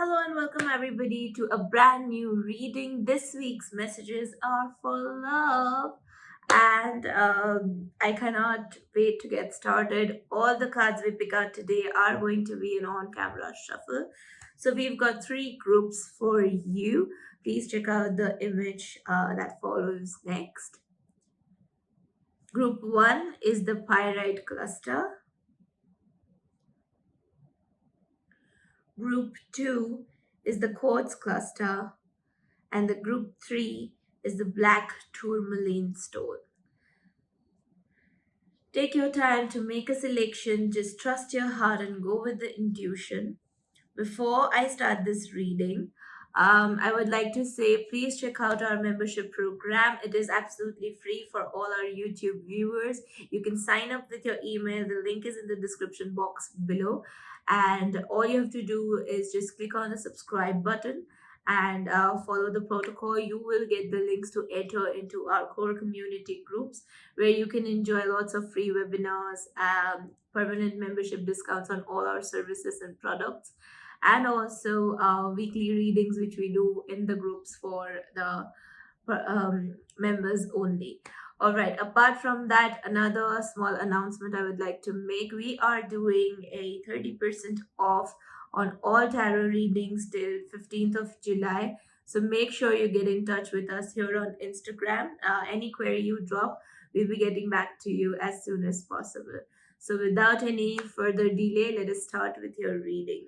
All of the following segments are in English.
Hello and welcome everybody to a brand new reading. This week's messages are for love, and I cannot wait to get started. All the cards we pick out today are going to be an on camera shuffle. So, we've got three groups for you. Please check out the image that follows next. Group 1 is the Pyrite cluster. Group 2 is the Quartz cluster, and the group 3 is the black Tourmaline stone. Take your time to make a selection, just trust your heart and go with the intuition. Before I start this reading, I would like to say please check out our membership program. It is absolutely free for all our YouTube viewers. You can sign up with your email. The link is in the description box below. And all you have to do is just click on the subscribe button and follow the protocol. You will get the links to enter into our core community groups where you can enjoy lots of free webinars, permanent membership discounts on all our services and products, and also weekly readings which we do in the groups for the members only. All right, apart from that, another small announcement I would like to make. We are doing a 30% off on all tarot readings till 15th of July. So make sure you get in touch with us here on Instagram. Any query you drop, we'll be getting back to you as soon as possible. So without any further delay, let us start with your reading.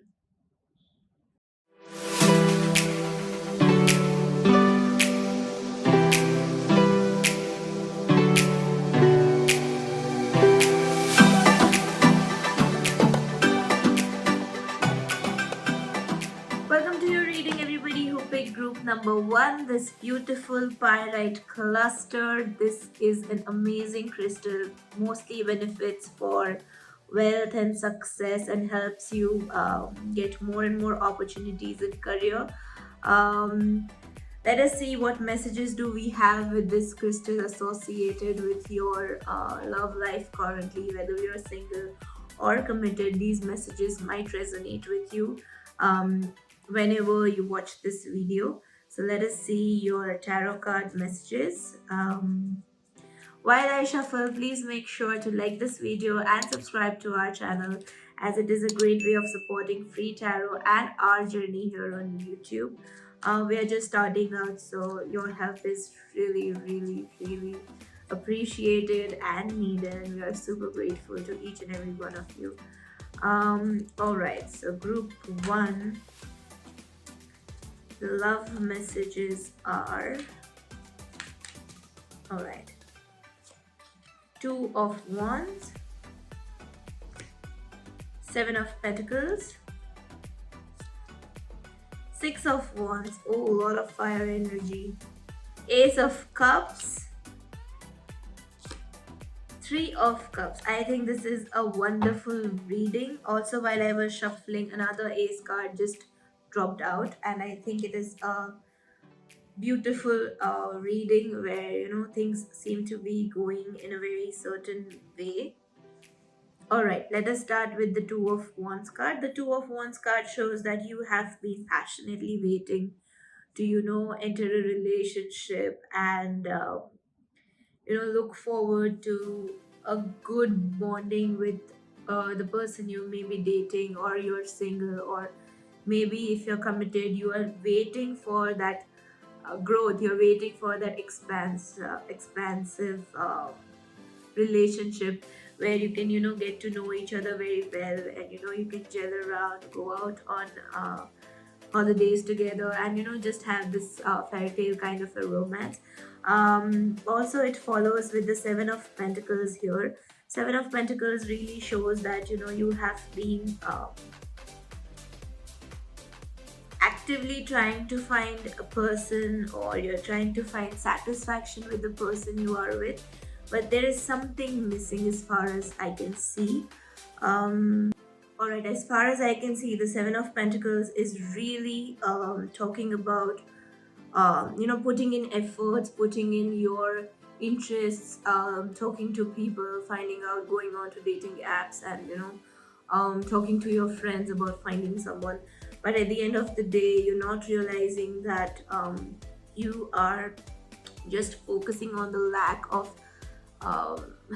Welcome to your reading, everybody who picked group number 1, this beautiful pyrite cluster. This is an amazing crystal, mostly benefits for wealth and success and helps you get more and more opportunities in career. Let us see what messages do we have with this crystal associated with your love life currently, whether you're single or committed. These messages might resonate with you whenever you watch this video. So let us see your tarot card messages. While I shuffle, please make sure to like this video and subscribe to our channel, as it is a great way of supporting free tarot and our journey here on YouTube. We are just starting out, so your help is really appreciated and needed, and we are super grateful to each and every one of you. All right, so group 1, the love messages are, all right, 2 of Wands, 7 of Pentacles, 6 of Wands, oh, a lot of fire energy, Ace of Cups, 3 of Cups. I think this is a wonderful reading. Also, while I was shuffling, another Ace card just dropped out, and I think it is a beautiful reading where things seem to be going in a very certain way. All right, let us start with the 2 of Wands card. The 2 of Wands card shows that you have been passionately waiting to enter a relationship and look forward to a good bonding with the person you may be dating, or you're single, or maybe if you're committed, you are waiting for that growth. You're waiting for that expansive relationship where you can get to know each other very well, and you can gel around, go out on holidays together, and just have this fairy tale kind of a romance. Also, it follows with the 7 of Pentacles here. 7 of Pentacles really shows that you have been actively trying to find a person, or you're trying to find satisfaction with the person you are with, but there is something missing as far as I can see. All right, as far as I can see, the 7 of Pentacles is really talking about putting in efforts, putting in your interests, talking to people, finding out, going on to dating apps, and talking to your friends about finding someone. but at the end of the day you're not realizing that you are just focusing on the lack of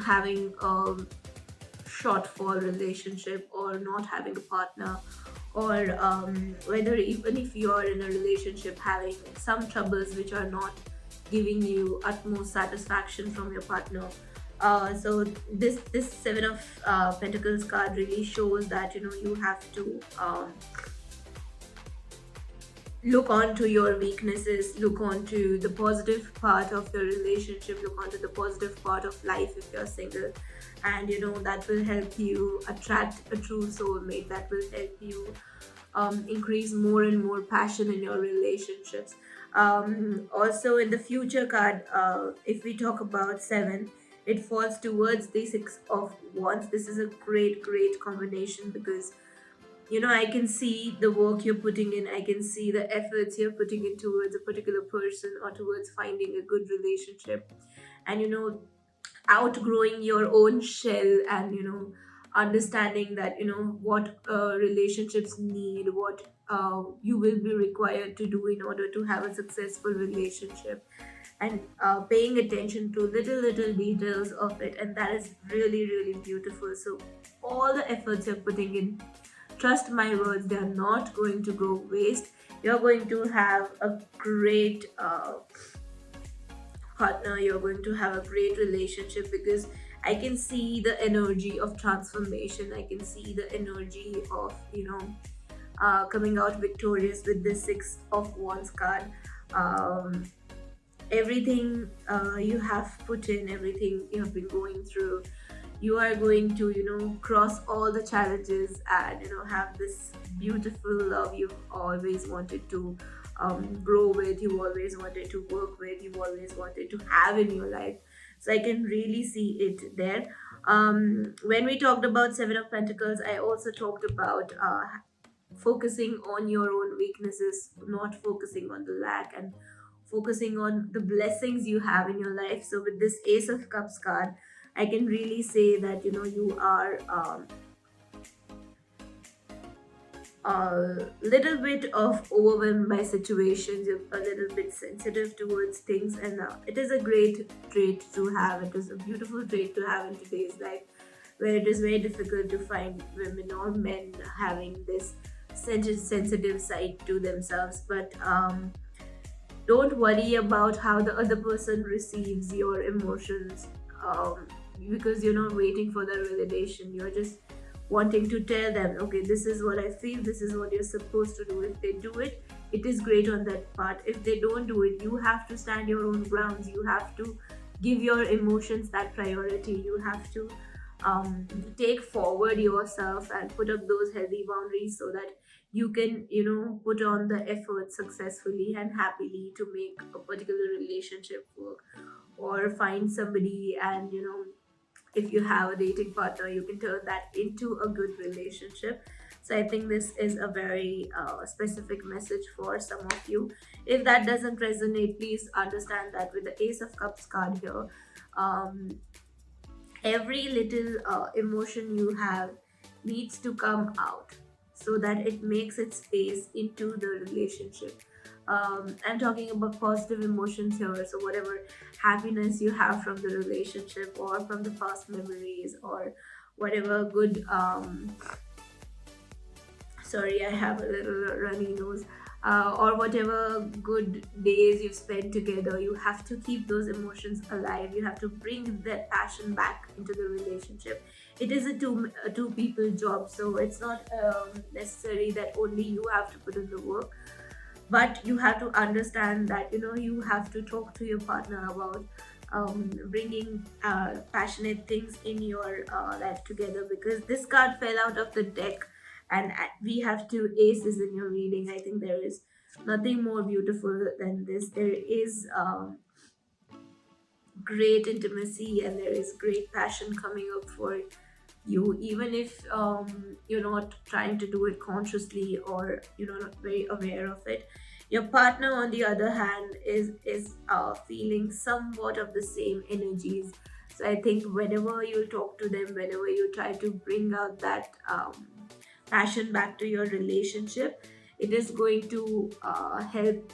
having a shortfall relationship or not having a partner, or whether even if you're in a relationship having some troubles which are not giving you utmost satisfaction from your partner. So this seven of pentacles card really shows that you have to look onto your weaknesses, look onto the positive part of the relationship, look onto the positive part of life if you're single, and that will help you attract a true soulmate, that will help you increase more and more passion in your relationships. Also, in the future card, if we talk about seven, it falls towards the six of wands. This is a great combination because I can see the work you're putting in, I can see the efforts you're putting in towards a particular person or towards finding a good relationship, and outgrowing your own shell, and understanding that what relationships need, what you will be required to do in order to have a successful relationship, and paying attention to little details of it, and that is really beautiful. So all the efforts you're putting in, trust my words, they are not going to go waste. You're going to have a great partner, you're going to have a great relationship, because I can see the energy of transformation, I can see the energy of coming out victorious with this six of wands card. um, Everything you have put in, everything you have been going through, you are going to cross all the challenges, and have this beautiful love you've always wanted to grow with, you always wanted to work with, you always wanted to have in your life. So I can really see it there. When we talked about seven of pentacles, I also talked about focusing on your own weaknesses, not focusing on the lack, and focusing on the blessings you have in your life. So with this ace of cups card, I can really say that you are a little bit of overwhelmed by situations, you're a little bit sensitive towards things, and it is a great trait to have, it is a beautiful trait to have in today's life, where it is very difficult to find women or men having this sensitive side to themselves. But don't worry about how the other person receives your emotions, because you're not waiting for the validation, you're just wanting to tell them, okay, this is what I feel, this is what you're supposed to do. If they do it, it is great on that part. If they don't do it, you have to stand your own grounds, you have to give your emotions that priority, you have to take forward yourself and put up those healthy boundaries, so that you can put on the effort successfully and happily to make a particular relationship work, or find somebody, and if you have a dating partner, you can turn that into a good relationship. So I think this is a very specific message for some of you. If that doesn't resonate, please understand that with the ace of cups card here, um, every little emotion you have needs to come out, so that it makes its space into the relationship. I'm talking about positive emotions here, so whatever happiness you have from the relationship, or from the past memories, or whatever good sorry, I have a little runny nose, or whatever good days you've spent together, you have to keep those emotions alive, you have to bring that passion back into the relationship. It is a two people job, so it's not necessary that only you have to put in the work, but you have to understand that you have to talk to your partner about bringing passionate things in your life together, because this card fell out of the deck, and we have two aces in your reading. I think there is nothing more beautiful than this. There is great intimacy, and there is great passion coming up for you, even if you're not trying to do it consciously, or not very aware of it. Your partner, on the other hand, is feeling somewhat of the same energies. So I think whenever you talk to them, whenever you try to bring out that passion back to your relationship, it is going to help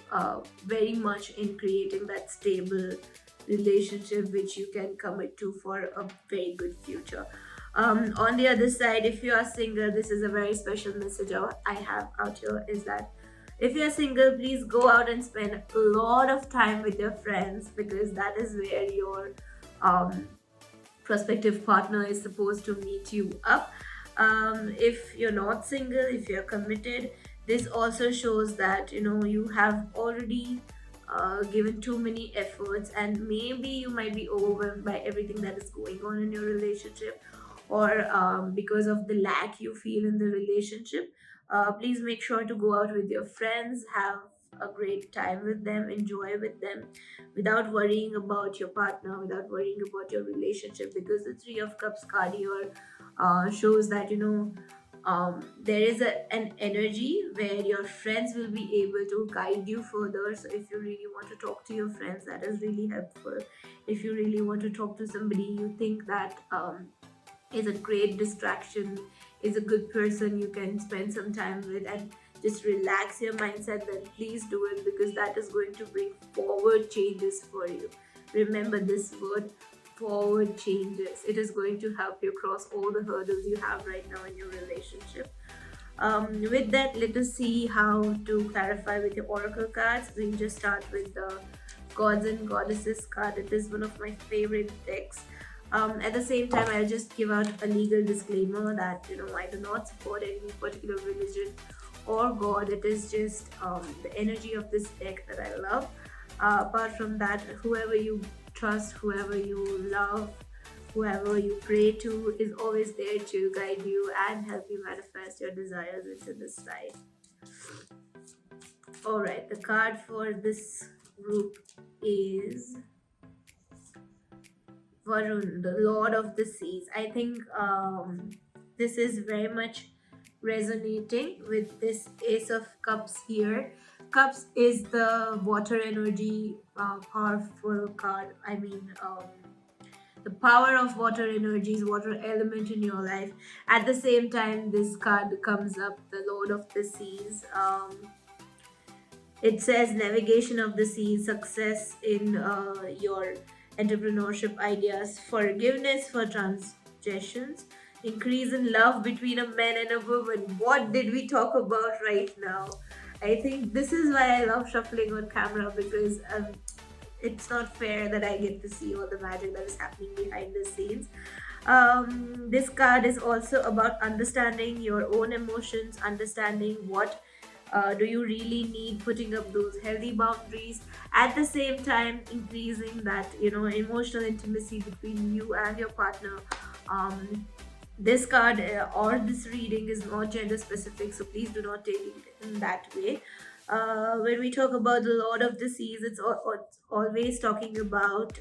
very much in creating that stable relationship which you can commit to for a very good future. On the other side, if you are single, this is a very special message I have out here, is that if you're single, please go out and spend a lot of time with your friends, because that is where your um, prospective partner is supposed to meet you up. If you're not single, if you're committed, this also shows that you have already given too many efforts, and maybe you might be overwhelmed by everything that is going on in your relationship, or because of the lack you feel in the relationship. Please make sure to go out with your friends, have a great time with them, enjoy with them, without worrying about your partner, without worrying about your relationship, because the Three of Cups card here shows that there is an energy where your friends will be able to guide you further. So if you really want to talk to your friends, that is really helpful. If you really want to talk to somebody you think that is a great distraction, is a good person you can spend some time with and just relax your mindset, then please do it, because that is going to bring forward changes for you. Remember this word, forward changes. It is going to help you cross all the hurdles you have right now in your relationship. With that, let us see how to clarify with your oracle cards. We'll just start with the gods and goddesses card. It is one of my favorite decks. At the same time, I'll just give out a legal disclaimer that I do not support any particular religion or god. It is just the energy of this deck that I love. Apart from that, whoever you trust, whoever you love, whoever you pray to is always there to guide you and help you manifest your desires into this life. Alright, the card for this group is Varun, the Lord of the Seas. I think this is very much resonating with this Ace of Cups here. Cups is the water energy, powerful card. I mean, the power of water energies, water element in your life. At the same time, this card comes up, the Lord of the Seas. It says navigation of the seas, success in your entrepreneurship ideas, forgiveness for transgressions, increase in love between a man and a woman. What did we talk about right now? I think this is why I love shuffling on camera, because it's not fair that I get to see all the magic that is happening behind the scenes. This card is also about understanding your own emotions, understanding what do you really need, putting up those healthy boundaries, at the same time increasing that emotional intimacy between you and your partner. This card or this reading is not gender specific, so please do not take it in that way. When we talk about the Lord of the Seas, it's always talking about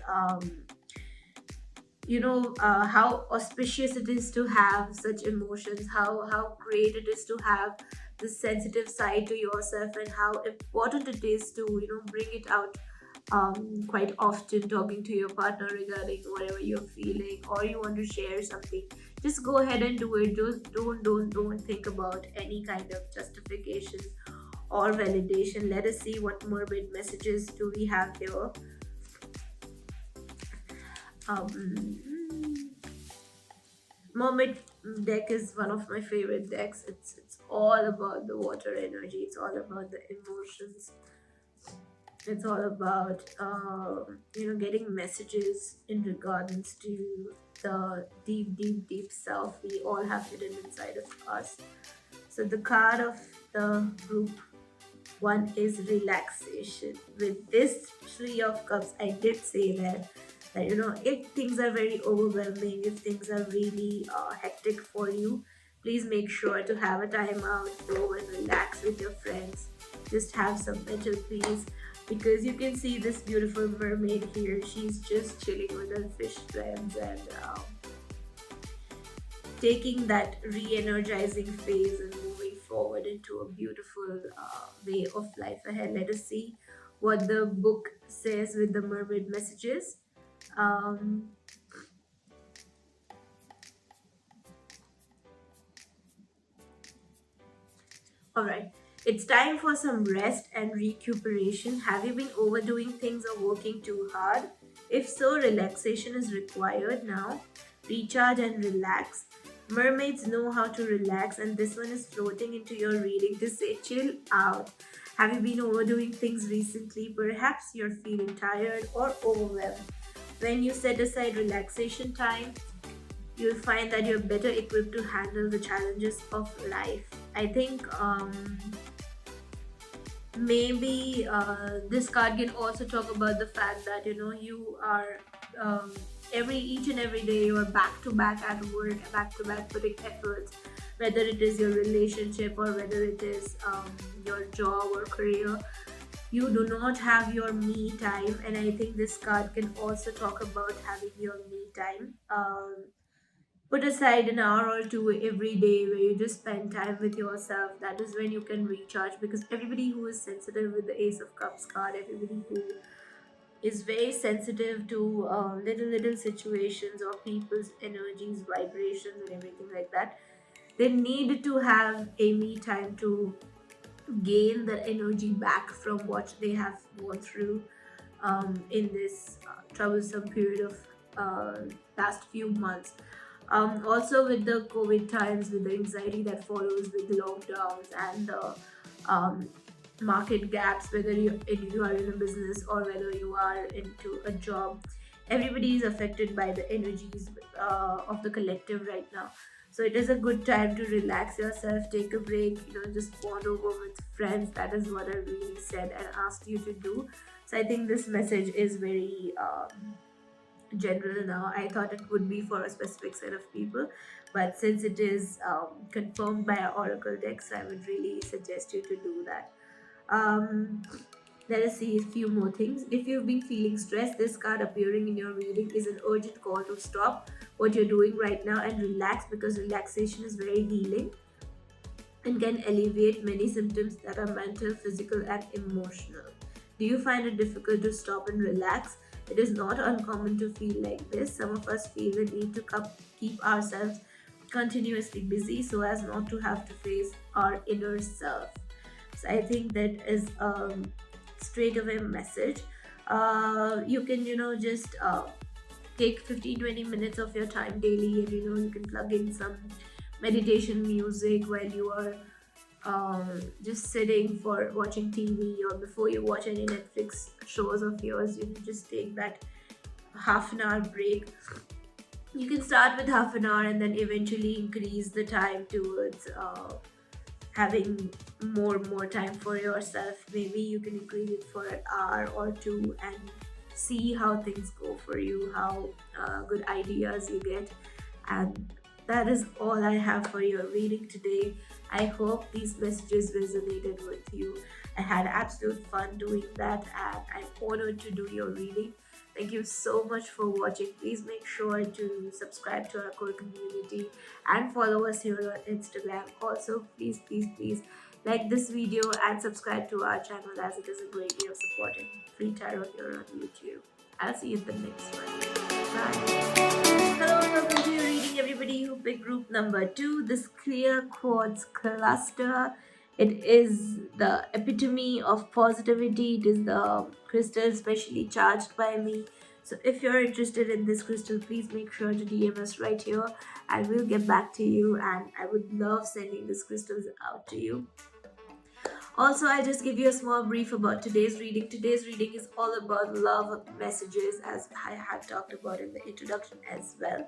how auspicious it is to have such emotions, how great it is to have the sensitive side to yourself, and how important it is to bring it out quite often, talking to your partner regarding whatever you're feeling, or you want to share something. Just go ahead and do it. Just don't think about any kind of justification or validation. Let us see what morbid messages do we have here. um Mermaid deck is one of my favorite decks. It's all about the water energy. It's all about the emotions. It's all about getting messages in regards to the deep, deep, deep self we all have hidden inside of us. So the card of the group one is relaxation. With this Three of Cups, I did say that if things are very overwhelming, if things are really hectic for you, please make sure to have a time out, go and relax with your friends, just have some mental peace, because you can see this beautiful mermaid here. She's just chilling with her fish friends and taking that re-energizing phase and moving forward into a beautiful way of life ahead. Let us see what the book says with the mermaid messages. um, all right, It's time for some rest and recuperation. Have you been overdoing things or working too hard? If so, relaxation is required now. Recharge and relax. Mermaids know how to relax, and this one is floating into your reading to say, chill out. Have you been overdoing things recently? Perhaps you're feeling tired or overwhelmed. When you set aside relaxation time, you'll find that you're better equipped to handle the challenges of life. I think maybe this card can also talk about the fact that you are every each and every day you are back to back at work, back to back putting efforts, whether it is your relationship or whether it is your job or career. You do not have your me time, and I think this card can also talk about having your me time. Put aside an hour or two every day where you just spend time with yourself. That is when you can recharge, because everybody who is sensitive with the Ace of Cups card, everybody who is very sensitive to little situations or people's energies, vibrations, and everything like that, they need to have a me time to gain the energy back from what they have gone through in this troublesome period of last few months. Also, with the COVID times, with the anxiety that follows with the lockdowns and the um, market gaps, whether you are in a business or whether you are into a job, everybody is affected by the energies of the collective right now. So it is a good time to relax yourself, take a break, just bond over with friends. That is what I really said and asked you to do. So I think this message is very general now. I thought it would be for a specific set of people, but since it is confirmed by our oracle decks, I would really suggest you to do that. um, Let us see a few more things. If you've been feeling stressed, this card appearing in your reading is an urgent call to stop what you're doing right now and relax, because relaxation is very healing and can alleviate many symptoms that are mental, physical, and emotional. Do you find it difficult to stop and relax? It is not uncommon to feel like this. Some of us feel the need to keep ourselves continuously busy so as not to have to face our inner self. So I think that is straight away message. You can just take 15-20 minutes of your time daily, and you can plug in some meditation music while you are just sitting for watching TV, or before you watch any Netflix shows of yours. You can just take that half an hour break. You can start with half an hour and then eventually increase the time towards having more time for yourself. Maybe you can increase it for an hour or two and see how things go for you, how good ideas you get. And that is all I have for your reading today. I hope these messages resonated with you. I had absolute fun doing that, and I'm honored to do your reading. Thank you so much for watching. Please make sure to subscribe to our core community and follow us here on Instagram. Also, please like this video and subscribe to our channel, as it is a great way of supporting free tarot here on YouTube. I'll see you in the next one. Bye. Hello and welcome to your reading, everybody who picked group number 2, this clear quartz cluster. It is the epitome of positivity. It is the crystal specially charged by me. So if you're interested in this crystal, please make sure to DM us right here and we'll get back to you. And I would love sending these crystals out to you. Also, I'll just give you a small brief about today's reading. Today's reading is all about love messages, as I had talked about in the introduction as well.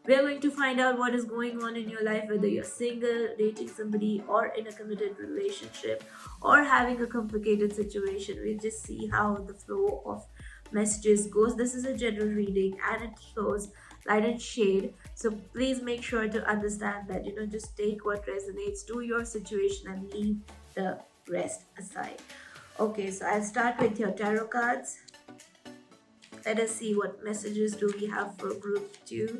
We are going to find out what is going on in your life, whether you're single, dating somebody, or in a committed relationship, or having a complicated situation. We'll just see how the flow of messages goes. This is a general reading and it shows light and shade. So please make sure to understand that, just take what resonates to your situation and leave the rest aside. Okay, so I'll start with your tarot cards. Let us see what messages do we have for group 2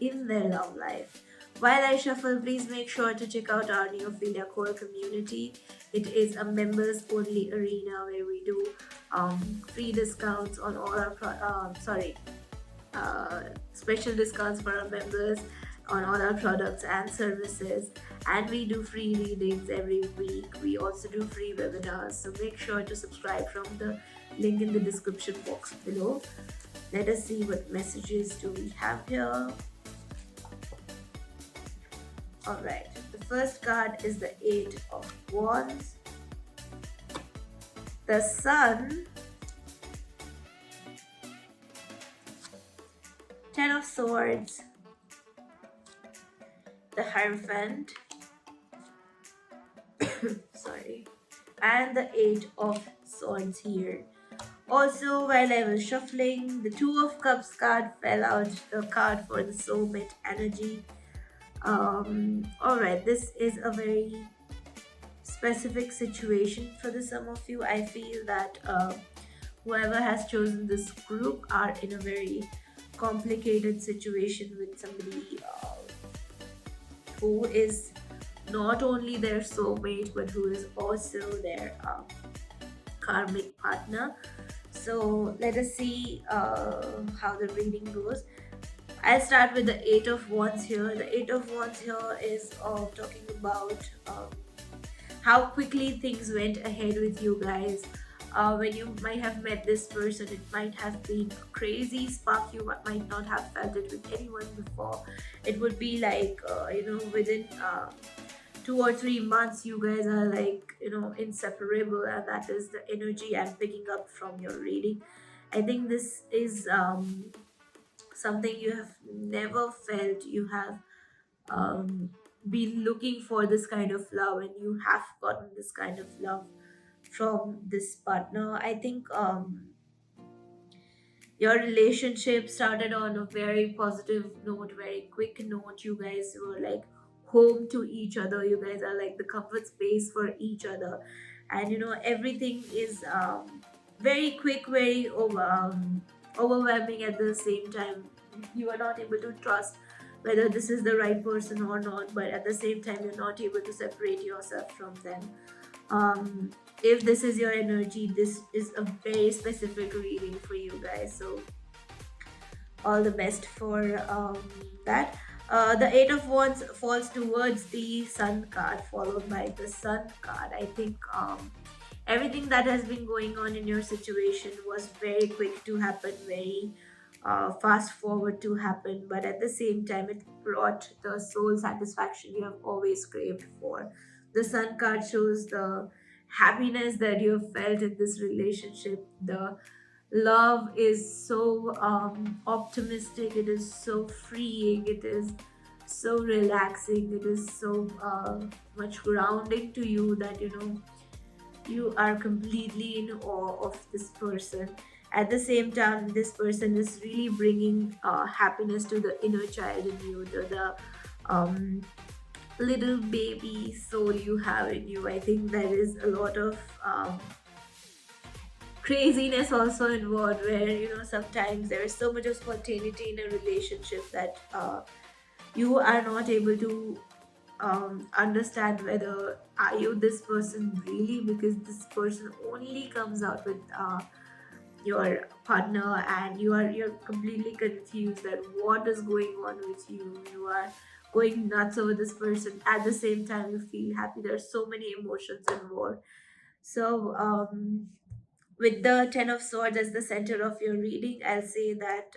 in their love life. While I shuffle, please make sure to check out our Neophilia core community. It is a members only arena where we do free discounts on all our special discounts for our members, on all our products and services, and we do free readings every week. We also do free webinars, so make sure to subscribe from the link in the description box below. Let us see what messages do we have here. All right, the first card is the Eight of Wands, the Sun, Ten of Swords, the Hierophant, sorry, and the Eight of Swords here. Also, while I was shuffling, the Two of Cups card fell out, the card for the soulmate energy. Alright, this is a very specific situation for the some of you. I feel that whoever has chosen this group are in a very complicated situation with somebody who is not only their soulmate but who is also their karmic partner. So let us see how the reading goes. I'll start with the Eight of Wands here. The Eight of Wands here is talking about how quickly things went ahead with you guys. When you might have met this person, it might have been a crazy spark. You might not have felt it with anyone before. It would be like, within 2 or 3 months, you guys are like, inseparable, and that is the energy I'm picking up from your reading. I think this is something you have never felt. You have been looking for this kind of love, and you have gotten this kind of love from this partner. I think your relationship started on a very positive note, very quick note. You guys were like home to each other. You guys are like the comfort space for each other, and everything is very quick, very overwhelming at the same time. You are not able to trust whether this is the right person or not, but at the same time you're not able to separate yourself from them. If this is your energy, this is a very specific reading for you guys, so all the best for that. The Eight of Wands falls towards the Sun card, followed by the Sun card. I think everything that has been going on in your situation was very quick to happen, very fast forward to happen, but at the same time, it brought the soul satisfaction you have always craved for. The Sun card shows the happiness that you have felt in this relationship. The love is so optimistic, it is so freeing, it is so relaxing, it is so much grounding to you that you are completely in awe of this person. At the same time, this person is really bringing happiness to the inner child in you, to the little baby soul you have in you. I think there is a lot of craziness also involved, where sometimes there is so much of spontaneity in a relationship that you are not able to understand whether are you this person really, because this person only comes out with your partner, and you're completely confused at what is going on with you. You are going nuts over this person. At the same time, you feel happy. There's so many emotions involved. So with the Ten of Swords as the center of your reading, I'll say that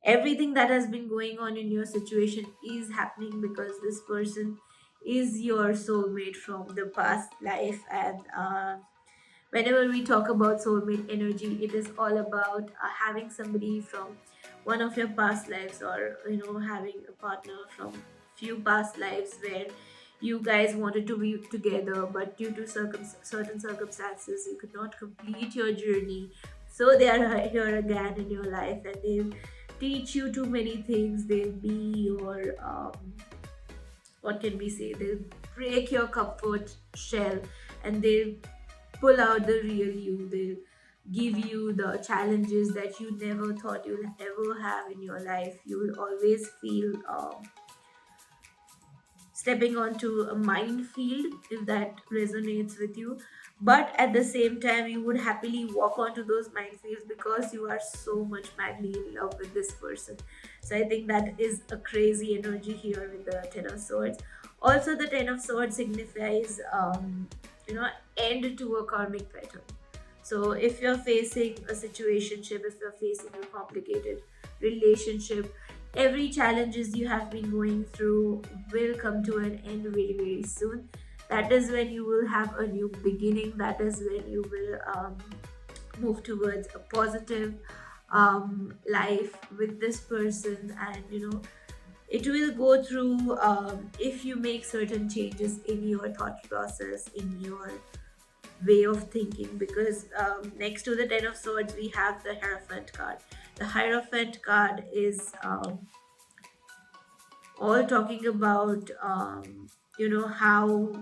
everything that has been going on in your situation is happening because this person is your soulmate from the past life. And whenever we talk about soulmate energy, it is all about having somebody from one of your past lives, or having a partner from few past lives where you guys wanted to be together, but due to certain circumstances you could not complete your journey. So they are here again in your life, and they teach you too many things. They'll be your what can we say, they'll break your comfort shell, and they'll pull out the real you. They'll give you the challenges that you never thought you'll ever have in your life. You will always feel stepping onto a minefield, if that resonates with you. but at the same time you would happily walk onto those minefields because you are so much madly in love with this person. So I think that is a crazy energy here with the Ten of Swords. Also, the Ten of Swords signifies you know end to a karmic pattern. So if you're facing a situationship, if you're facing a complicated relationship, every challenges you have been going through will come to an end very very soon. That is when you will have a new beginning. That is when you will move towards a positive life with this person, and it will go through if you make certain changes in your thought process, in your way of thinking. Because next to the Ten of Swords we have the Hierophant card. The Hierophant card is all talking about how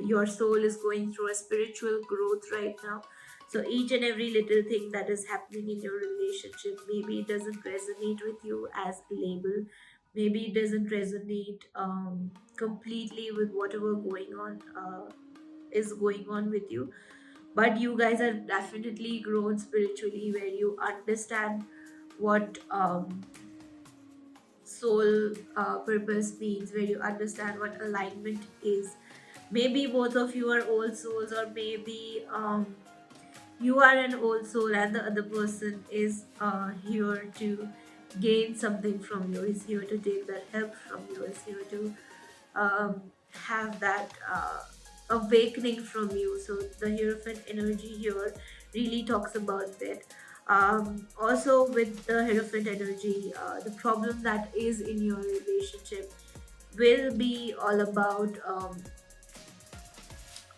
your soul is going through a spiritual growth right now. So each and every little thing that is happening in your relationship, maybe it doesn't resonate with you as a label, maybe it doesn't resonate completely with whatever is going on with you, but you guys are definitely grown spiritually, where you understand what soul purpose means, where you understand what alignment is. Maybe both of you are old souls, or maybe you are an old soul and the other person is here to gain something from you, is here to take that help from you, is here to have that awakening from you. So the Hierophant energy here really talks about that. Also, with the Hierophant energy, the problem that is in your relationship will be all about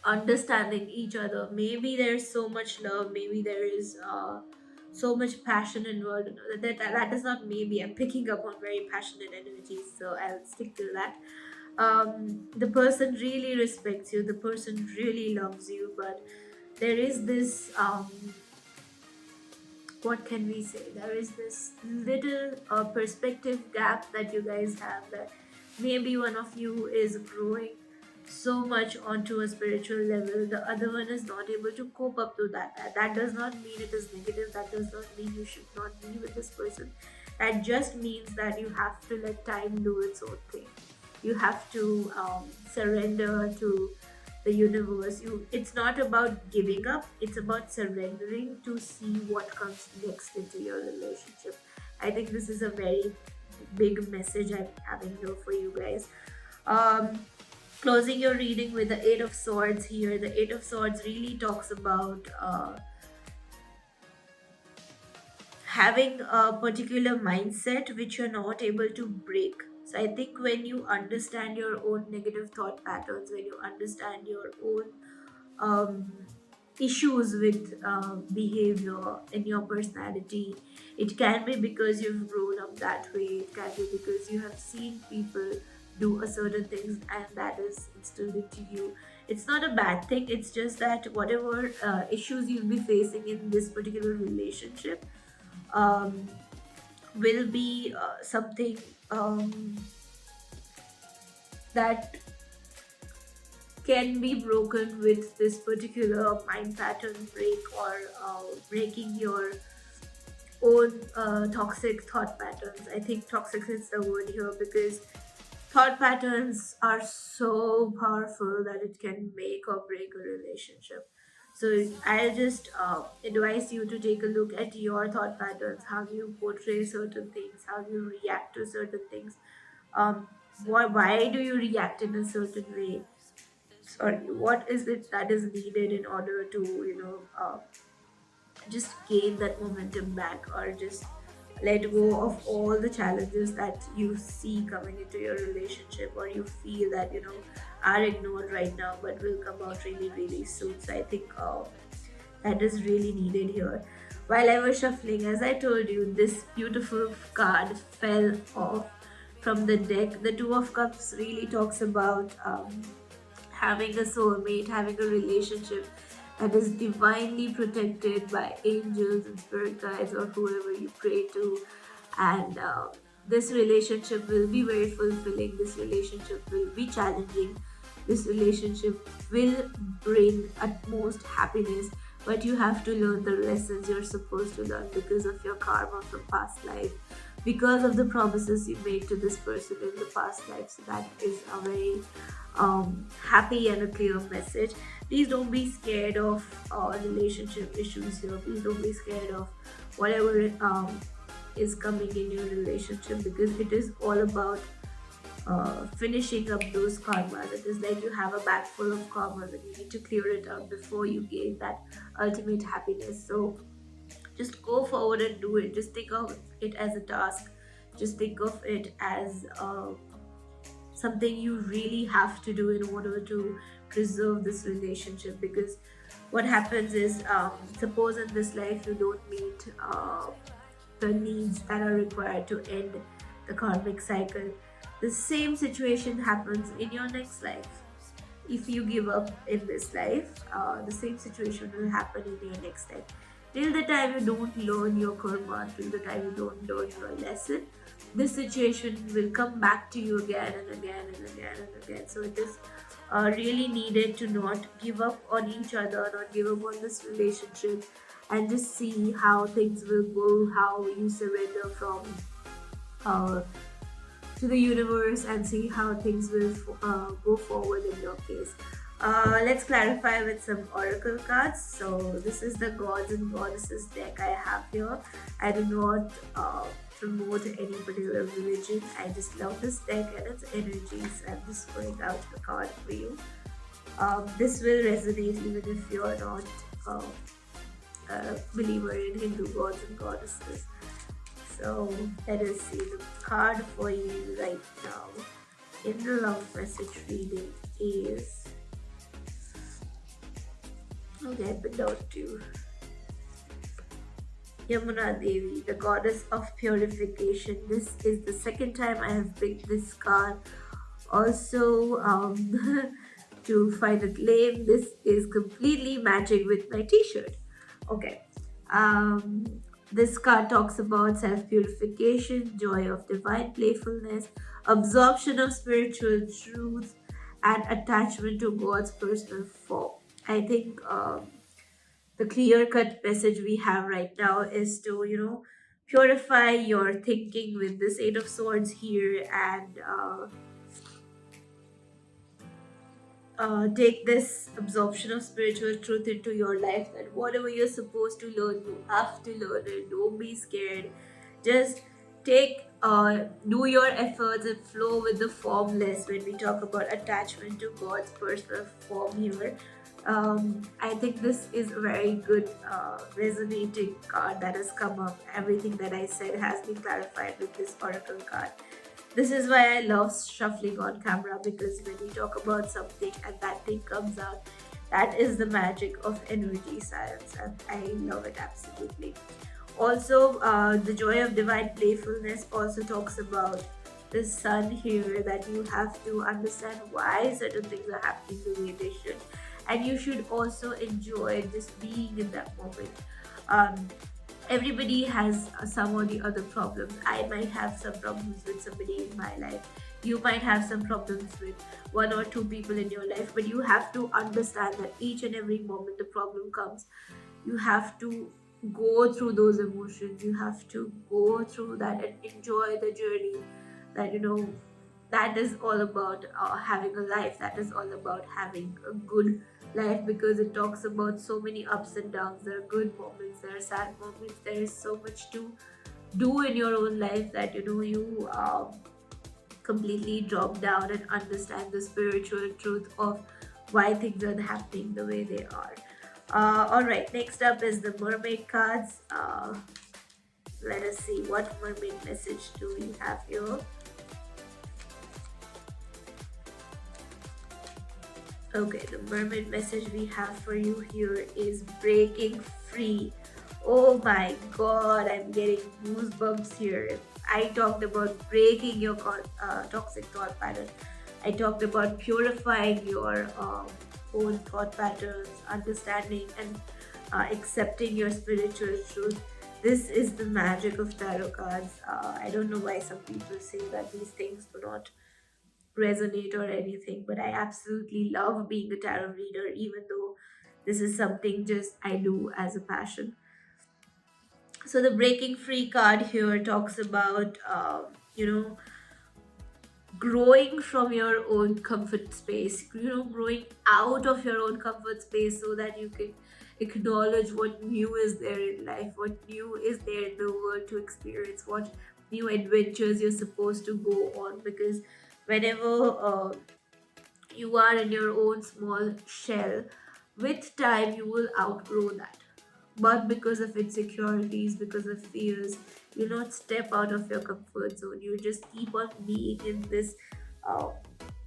understanding each other. Maybe there's so much love, maybe there is so much passion involved. That is not maybe. I'm picking up on very passionate energies, so I'll stick to that. The person really respects you, the person really loves you, but there is this what can we say, there is this little perspective gap that you guys have, that maybe one of you is growing so much onto a spiritual level, the other one is not able to cope up to that does not mean it is negative, that does not mean you should not be with this person. That just means that you have to let time do its own thing. You have to surrender to the universe. It's not about giving up, it's about surrendering to see what comes next into your relationship. I think this is a very big message I'm having here for you guys. um, Closing your reading with the Eight of Swords here. The Eight of Swords really talks about having a particular mindset which you're not able to break. So I think when you understand your own negative thought patterns, when you understand your own um, issues with behavior in your personality, it can be because you've grown up that way, it can be because you have seen people do a certain things and that is instilled into you. It's not a bad thing, it's just that whatever issues you'll be facing in this particular relationship um, will be something that can be broken with this particular mind pattern break, or breaking your own toxic thought patterns. I think toxic is the word here, because thought patterns are so powerful that it can make or break a relationship. So I'll just advise you to take a look at your thought patterns, how you portray certain things, how you react to certain things. Um, why do you react in a certain way? Sorry, what is it that is needed in order to just gain that momentum back, or just let go of all the challenges that you see coming into your relationship, or you feel that are ignored right now but will come out really really soon. So I think that is really needed here. While I was shuffling, as I told you, this beautiful card fell off from the deck. The Two of Cups really talks about having a soulmate, having a relationship that is divinely protected by angels and spirit guides or whoever you pray to. And this relationship will be very fulfilling, this relationship will be challenging, This relationship will bring utmost happiness, but you have to learn the lessons you're supposed to learn because of your karma from past life, because of the promises you made to this person in the past life. So that is a very happy and a clear message. Please don't be scared of relationship issues here. Please don't be scared of whatever is coming in your relationship, because it is all about finishing up those karmas. It is like you have a bag full of karmas and you need to clear it out before you gain that ultimate happiness. So just go forward and do it. Just think of it as a task. Just think of it as something you really have to do in order to preserve this relationship. Because what happens is, suppose in this life you don't meet the needs that are required to end the karmic cycle, the same situation happens in your next life. If you give up in this life, the same situation will happen in your next life. Till the time you don't learn your karma, till the time you don't learn your lesson, this situation will come back to you again and again and again and again. So it is really needed to not give up on each other, not give up on this relationship, and just see how things will go, how you surrender from uh, to the universe, and see how things will go forward in your case. Let's clarify with some oracle cards. So this is the gods and goddesses deck I have here. I do not promote any particular religion. I just love this deck and its energies. I'm just putting out the card for you. This will resonate even if you're not uh, a believer in Hindu gods and goddesses. So let us see the card for you right now in the love message reading is, okay, but don't do Yamuna Devi, the goddess of purification. This is the second time I have picked this card. Also, to find a claim, this is completely matching with my t-shirt. Okay. Um, this card talks about self purification, joy of divine playfulness, absorption of spiritual truth, and attachment to God's personal form. I think the clear cut message we have right now is to, purify your thinking with this Eight of Swords here, and take this absorption of spiritual truth into your life, that whatever you're supposed to learn, you have to learn it. Don't be scared. Just do your efforts and flow with the formless. When we talk about attachment to God's personal form here, I think this is a very good resonating card that has come up. Everything that I said has been clarified with this oracle card. This is why I love shuffling on camera, because when we talk about something and that thing comes out, that is the magic of energy science, and I love it absolutely. Also, the joy of divine playfulness also talks about the sun here, that you have to understand why certain things are happening the way they should, and you should also enjoy just being in that moment. Um, Everybody has some or the other problems. I might have some problems with somebody in my life. You might have some problems with one or two people in your life, but you have to understand that each and every moment the problem comes, you have to go through those emotions. You have to go through that and enjoy the journey. That that is all about having a life. That is all about having a good life, because it talks about so many ups and downs. There are good moments, there are sad moments, there is so much to do in your own life, that you completely drop down and understand the spiritual truth of why things are happening the way they are. All right, next up is the mermaid cards. Let us see what mermaid message do we have here. Okay, the mermaid message we have for you here is breaking free. Oh my god, I'm getting goosebumps here. I talked about breaking your toxic thought pattern. I talked about purifying your own thought patterns, understanding and accepting your spiritual truth. This is the magic of tarot cards. I don't know why some people say that these things do not resonate or anything, but I absolutely love being a tarot reader, even though this is something just I do as a passion. So the breaking free card here talks about, growing from your own comfort space, growing out of your own comfort space so that you can acknowledge what new is there in life, what new is there in the world to experience, what new adventures you're supposed to go on. Because whenever you are in your own small shell, with time you will outgrow that. But because of insecurities, because of fears, you not step out of your comfort zone. You just keep on being in this uh,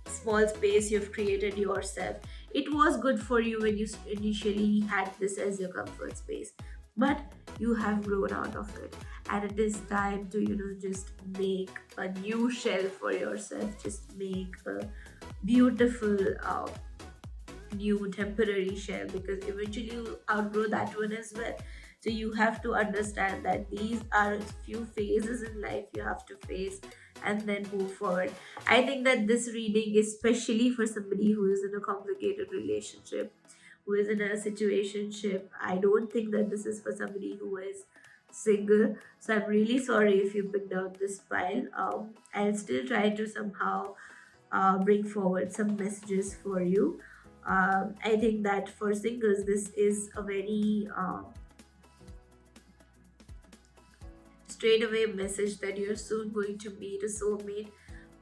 small space you've created yourself. It was good for you when you initially had this as your comfort space, but you have grown out of it, and it is time to just make a new shell for yourself. Just make a beautiful new temporary shell, because eventually you outgrow that one as well. So you have to understand that these are few phases in life you have to face and then move forward. I think that this reading is especially for somebody who is in a complicated relationship, who is in a situationship. I don't think that this is for somebody who is single. So I'm really sorry if you picked out this pile. I'll still try to somehow bring forward some messages for you. I think that for singles, this is a very straight away message that you're soon going to meet a soulmate.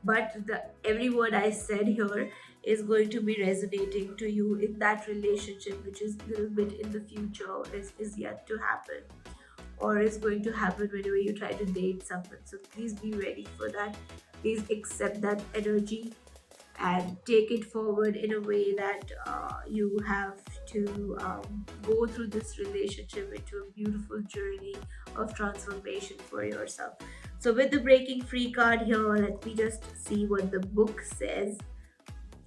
But the every word I said here is going to be resonating to you in that relationship, which is a little bit in the future, is yet to happen, or is going to happen whenever you try to date someone. So please be ready for that. Please accept that energy and take it forward in a way that you have to go through this relationship into a beautiful journey of transformation for yourself. So, with the breaking free card here, let me just see what the book says.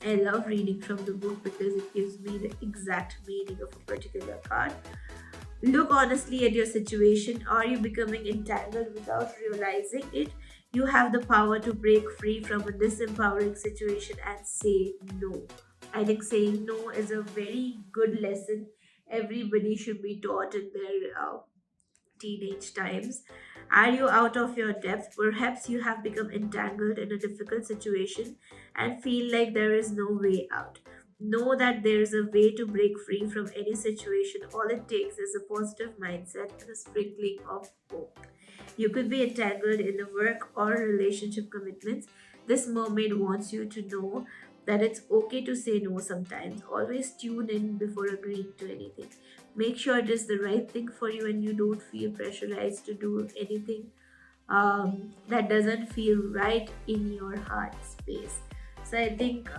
I love reading from the book because it gives me the exact meaning of a particular card. Look honestly at your situation. Are you becoming entangled without realizing it? You have the power to break free from a disempowering situation and say no. I think saying no is a very good lesson everybody should be taught in their teenage times. Are you out of your depth? Perhaps you have become entangled in a difficult situation and feel like there is no way out. Know that there is a way to break free from any situation. All it takes is a positive mindset and a sprinkling of hope. You could be entangled in the work or relationship commitments. This mermaid wants you to know that it's okay to say no sometimes. Always tune in before agreeing to anything. Make sure it is the right thing for you and you don't feel pressurized to do anything that doesn't feel right in your heart space. So I think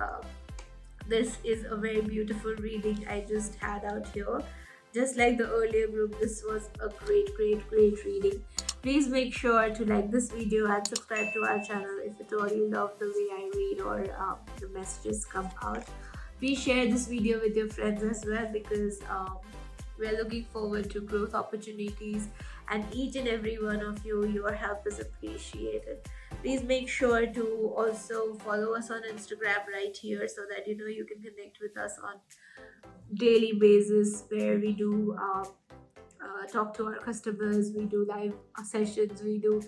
this is a very beautiful reading I just had out here. Just like the earlier group, this was a great, great, great reading. Please make sure to like this video and subscribe to our channel if at all you love the way I read or the messages come out. Please share this video with your friends as well, because we're looking forward to growth opportunities, and each and every one of you, your help is appreciated. Please make sure to also follow us on Instagram right here, so that you can connect with us on daily basis, where we do talk to our customers, we do live sessions, we do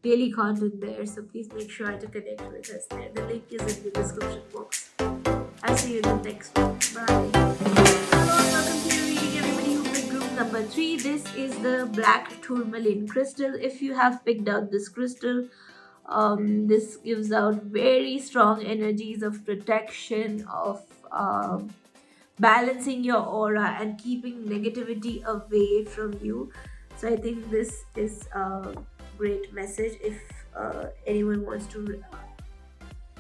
daily content there. So please make sure to connect with us there. The link is in the description box. I'll see you in the next one. Bye. Hello, welcome to the reading, everybody who picked group number 3. This is the black tourmaline crystal. If you have picked out this crystal, this gives out very strong energies of protection, of balancing your aura and keeping negativity away from you. So I think this is a great message if anyone wants to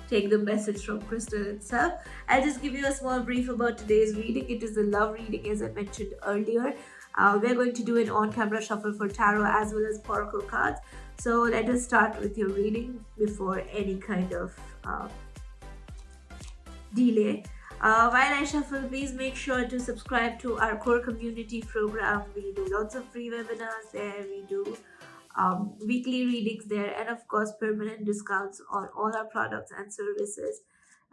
take the message from crystal itself. I'll just give you a small brief about today's reading. It is a love reading, as I mentioned earlier. We're going to do an on-camera shuffle for tarot as well as oracle cards. So let us start with your reading before any kind of delay. While I shuffle, please make sure to subscribe to our core community program. We do lots of free webinars there. We do weekly readings there, and of course permanent discounts on all our products and services.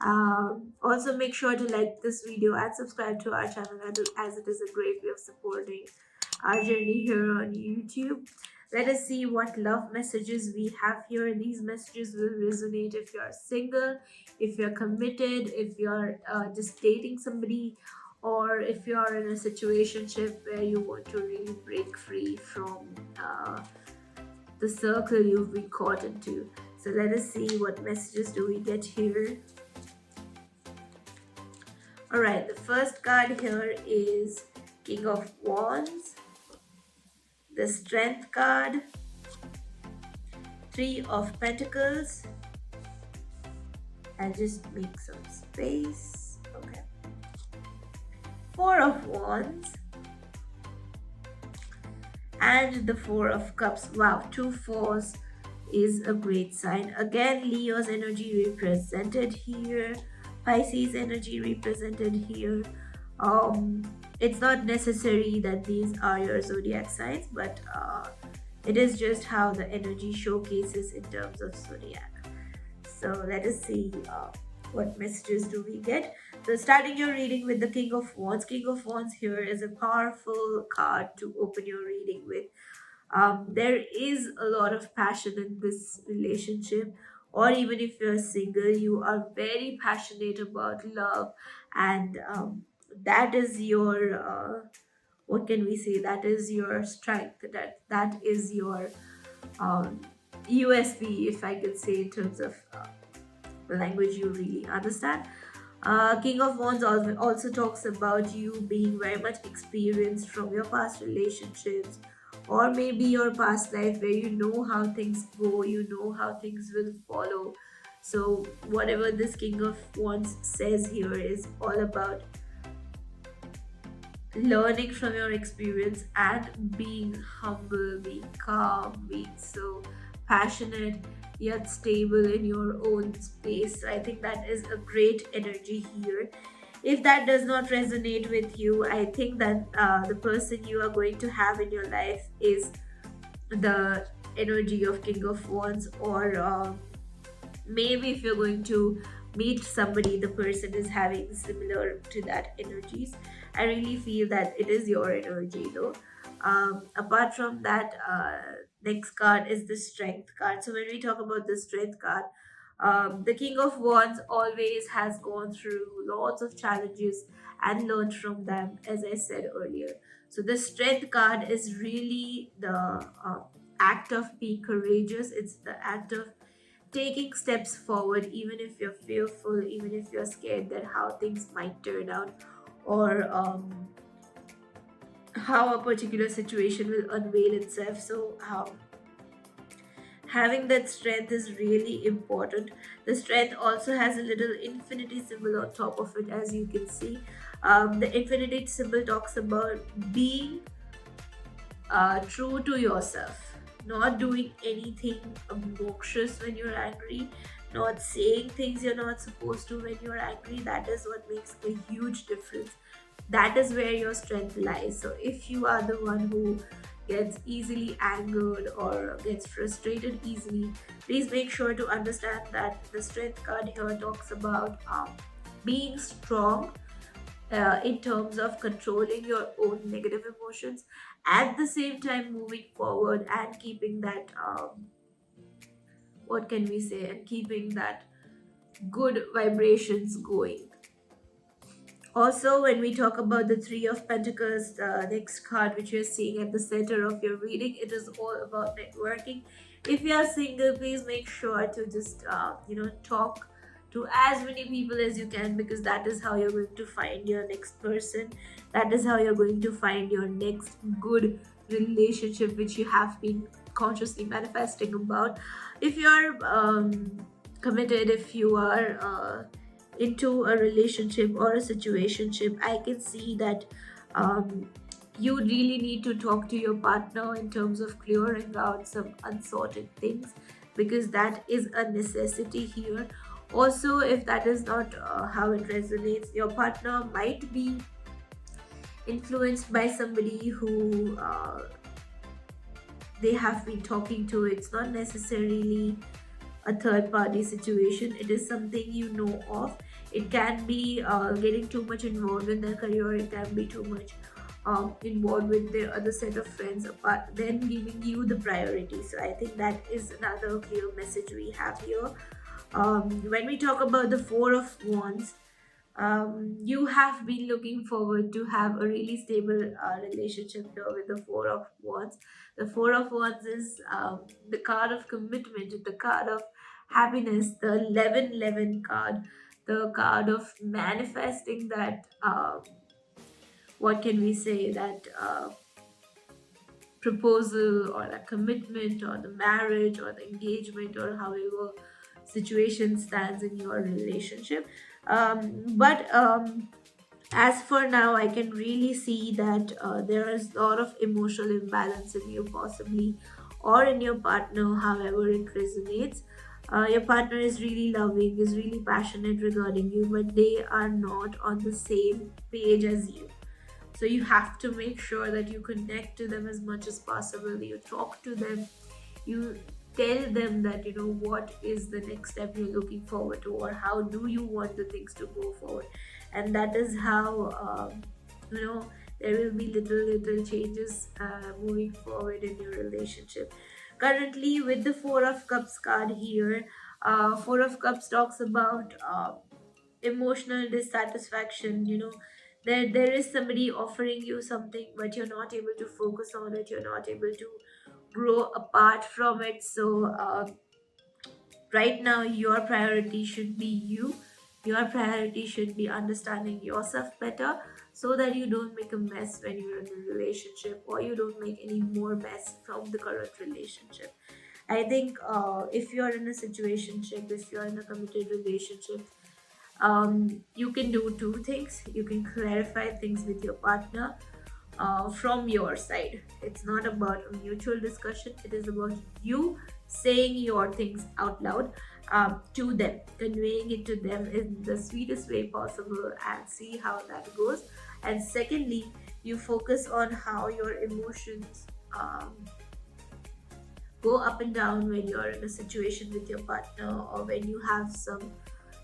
Also, make sure to like this video and subscribe to our channel, as it is a great way of supporting our journey here on YouTube. Let us see what love messages we have here. These messages will resonate if you're single, if you're committed, if you're just dating somebody, or if you're in a situationship where you want to really break free from the circle you've been caught into. So let us see what messages do we get here. Alright, the first card here is King of Wands, the Strength card, Three of Pentacles. I'll just make some space. Okay. Four of Wands and the Four of Cups. Wow, two fours is a great sign. Again, Leo's energy represented here, Pisces energy represented here. It's not necessary that these are your zodiac signs, but it is just how the energy showcases in terms of zodiac. So let us see what messages do we get. So starting your reading with the King of Wands. King of Wands here is a powerful card to open your reading with. There is a lot of passion in this relationship, or even if you're single, you are very passionate about love, and that is your what can we say? That is your strength. That is your um, USP, if I could say, in terms of the language you really understand. King of Wands also talks about you being very much experienced from your past relationships, or maybe your past life, where you know how things go, you know how things will follow. So, whatever this King of Wands says here is all about learning from your experience and being humble, being calm, being so passionate yet stable in your own space. So I think that is a great energy here. If that does not resonate with you, I think that the person you are going to have in your life is the energy of King of Wands, or maybe if you're going to meet somebody, the person is having similar to that energies. I really feel that it is your energy though. Apart from that, next card is the Strength card. So when we talk about the Strength card, the King of Wands always has gone through lots of challenges and learned from them, as I said earlier. So the Strength card is really the act of being courageous. It's the act of taking steps forward, even if you're fearful, even if you're scared that how things might turn out, or how a particular situation will unveil itself. So having that strength is really important. The strength also has a little infinity symbol on top of it, as you can see. The infinity symbol talks about being true to yourself, not doing anything obnoxious when you're angry, not saying things you're not supposed to when you're angry. That is what makes a huge difference. That is where your strength lies. So if you are the one who gets easily angered or gets frustrated easily, please make sure to understand that the Strength card here talks about being strong in terms of controlling your own negative emotions, at the same time moving forward and keeping that what can we say, and keeping that good vibrations going. Also, when we talk about the Three of Pentacles, the next card which you're seeing at the center of your reading, it is all about networking. If you are single, please make sure to just talk to as many people as you can, because that is how you're going to find your next person. That is how you're going to find your next good relationship, which you have been consciously manifesting about. If you're committed, if you are into a relationship or a situationship, I can see that you really need to talk to your partner in terms of clearing out some unsorted things, because that is a necessity here. Also, if that is not how it resonates, your partner might be influenced by somebody who they have been talking to. It's not necessarily a third party situation. It is something you know of. It can be getting too much involved in their career, it can be too much involved with their other set of friends, apart then giving you the priority. So I think that is another clear message we have here. When we talk about the Four of Wands, you have been looking forward to have a really stable relationship here with the Four of Wands. The Four of Wands is the card of commitment, the card of happiness, the 1111 card, the card of manifesting that, what can we say, that proposal or the commitment or the marriage or the engagement or however situation stands in your relationship. But as for now, I can really see that there is a lot of emotional imbalance in you, possibly, or in your partner, however it resonates. Your partner is really loving, is really passionate regarding you, but they are not on the same page as you. So you have to make sure that you connect to them as much as possible. You talk to them, you tell them that what is the next step you're looking forward to, or how do you want the things to go forward. And that is how you know there will be little changes moving forward in your relationship. Currently, with the Four of Cups card here, Four of Cups talks about emotional dissatisfaction. There is somebody offering you something, but you're not able to focus on it, you're not able to grow apart from it. So right now, your priority should be you. Your priority should be understanding yourself better, so that you don't make a mess when you're in a relationship, or you don't make any more mess from the current relationship. I think if you're in a situationship, if you're in a committed relationship, you can do two things. You can clarify things with your partner from your side. It's not about a mutual discussion, it is about you saying your things out loud to them, conveying it to them in the sweetest way possible, and see how that goes. And secondly, you focus on how your emotions go up and down when you're in a situation with your partner, or when you have some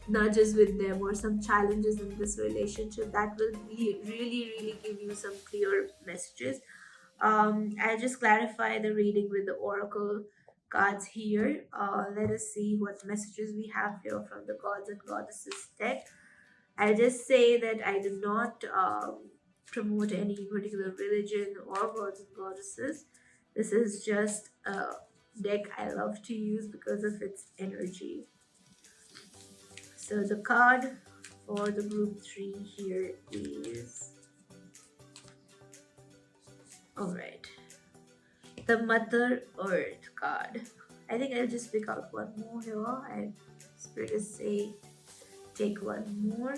nudges with them or some challenges in this relationship. That will be really give you some clear messages. I'll just clarify the reading with the oracle cards here. Let us see what messages we have here from the gods and goddesses deck. I'll just say that I do not promote any particular religion or gods and goddesses. This is just a deck I love to use because of its energy. So the card for the group 3 here is, alright, the Mother Earth card. I think I'll just pick out one more here. And Spirit is say take one more.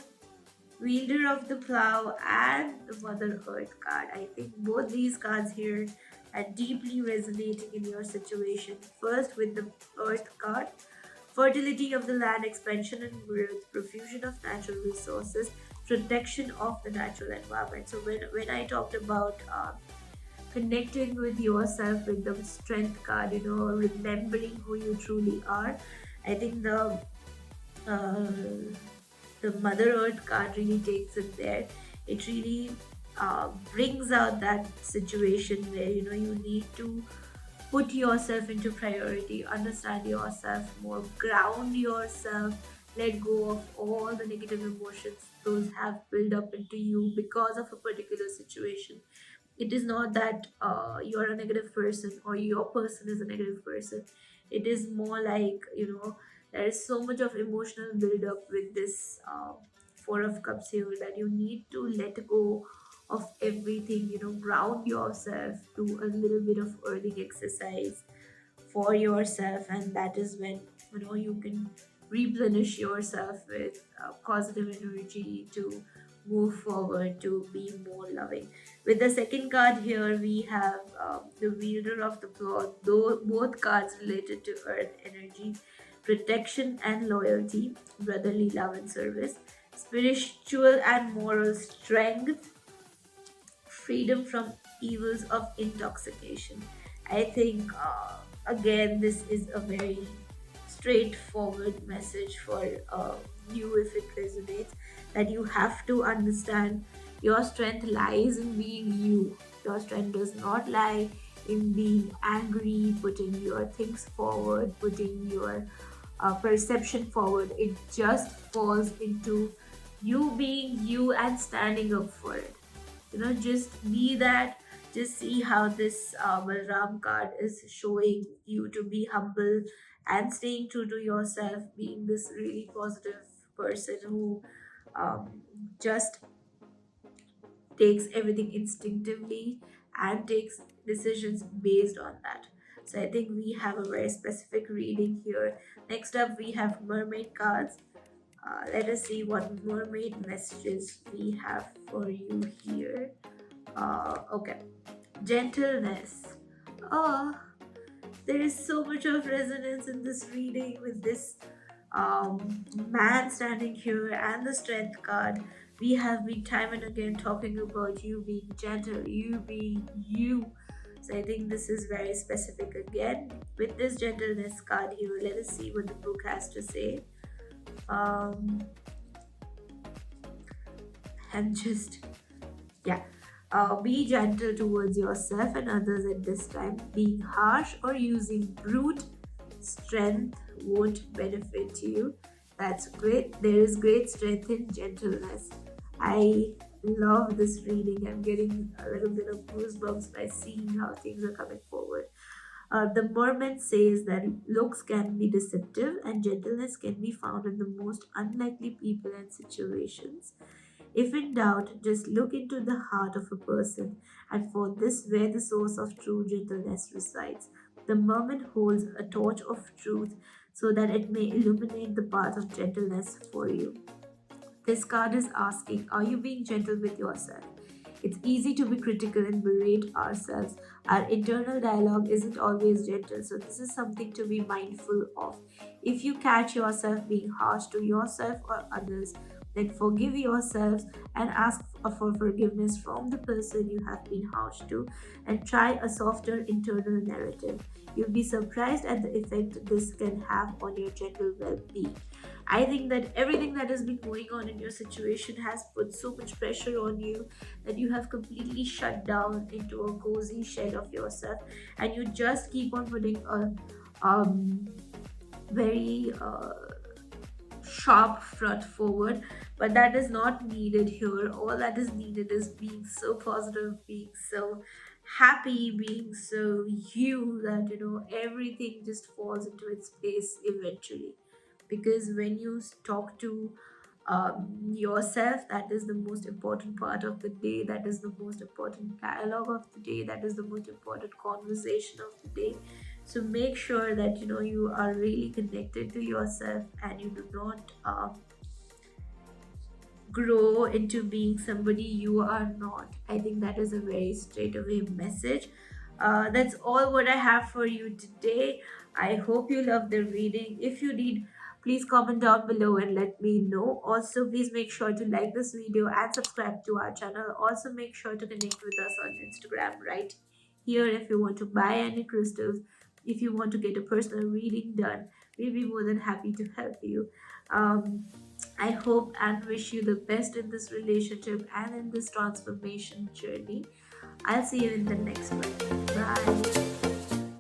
Wielder of the Plow and the Mother Earth card. I think both these cards here are deeply resonating in your situation. First, with the Earth card, fertility of the land, expansion and growth, profusion of natural resources, protection of the natural environment. So when I talked about connecting with yourself with the strength card, remembering who you truly are, I think uh, the Mother Earth card really takes it there. It really brings out that situation where you need to put yourself into priority, understand yourself more, ground yourself, let go of all the negative emotions those have built up into you because of a particular situation. It is not that you're a negative person or your person is a negative person. It is more like there is so much of emotional build-up with this Four of Cups here, that you need to let go of everything. Ground yourself, do a little bit of earthing exercise for yourself, and that is when you can replenish yourself with positive energy to move forward, to be more loving. With the second card here, we have the Wielder of the Plot, though both cards related to earth energy, protection and loyalty, brotherly love and service, spiritual and moral strength, freedom from evils of intoxication. I think, again, this is a very straightforward message for you if it resonates, that you have to understand your strength lies in being you. Your strength does not lie in being angry, putting your things forward, putting your perception forward. It just falls into you being you and standing up for it. Just be that. Just see how this Balram card is showing you to be humble and staying true to yourself, being this really positive person who um, just takes everything instinctively and takes decisions based on that. So I think we have a very specific reading here. Next up, we have mermaid cards. Let us see what mermaid messages we have for you here. Okay, gentleness. Oh, there is so much of resonance in this reading with this man standing here and the strength card. We have been time and again talking about you being gentle, you being you. So I think this is very specific again with this gentleness card here. Let us see what the book has to say. And just, yeah. Be gentle towards yourself and others at this time. Being harsh or using brute strength won't benefit you. That's great. There is great strength in gentleness. I love this reading. I'm getting a little bit of goosebumps by seeing how things are coming forward. The merman says that looks can be deceptive and gentleness can be found in the most unlikely people and situations. If in doubt, just look into the heart of a person, and for this where the source of true gentleness resides. The merman holds a torch of truth so that it may illuminate the path of gentleness for you. This card is asking, are you being gentle with yourself? It's easy to be critical and berate ourselves. Our internal dialogue isn't always gentle, so this is something to be mindful of. If you catch yourself being harsh to yourself or others, then forgive yourselves and ask for forgiveness from the person you have been harsh to, and try a softer internal narrative. You'll be surprised at the effect this can have on your general well being. I think that everything that has been going on in your situation has put so much pressure on you that you have completely shut down into a cozy shell of yourself, and you just keep on putting a very sharp front forward. But that is not needed here. All that is needed is being so positive, being so happy, being so you, that everything just falls into its place eventually. Because when you talk to yourself, that is the most important part of the day, that is the most important dialogue of the day, that is the most important conversation of the day. So make sure that you are really connected to yourself, and you do not grow into being somebody you are not. I think that is a very straightaway message. That's all what I have for you today. I hope you love the reading. If you did, please comment down below and let me know. Also, please make sure to like this video and subscribe to our channel. Also, make sure to connect with us on Instagram right here if you want to buy any crystals. If you want to get a personal reading done, we'll be more than happy to help you. I hope and wish you the best in this relationship and in this transformation journey. I'll see you in the next one. Bye.